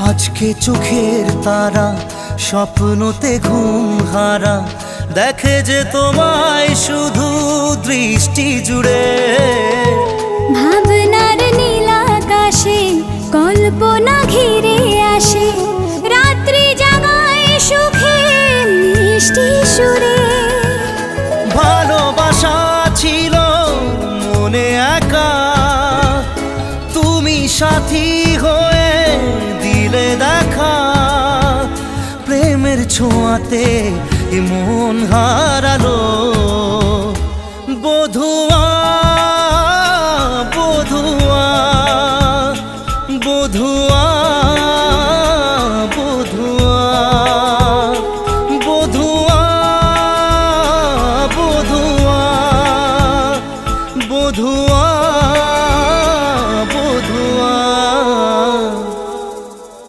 আজকে চোখের তারা স্বপ্নতে ঘুম হারা দেখে যে তোমায় শুধু দৃষ্টি জুড়ে। ভাবনার নীল আকাশে কল্পনা ঘিরে আসে, রাত্রি জাগায় সুখে মিষ্টি সুরে। ভালোবাসা ছিল মনে একা, তুমি সাথী হয়ে দিলে দেখা। প্রেমের ছোঁয়াতে মন হারালো বধূ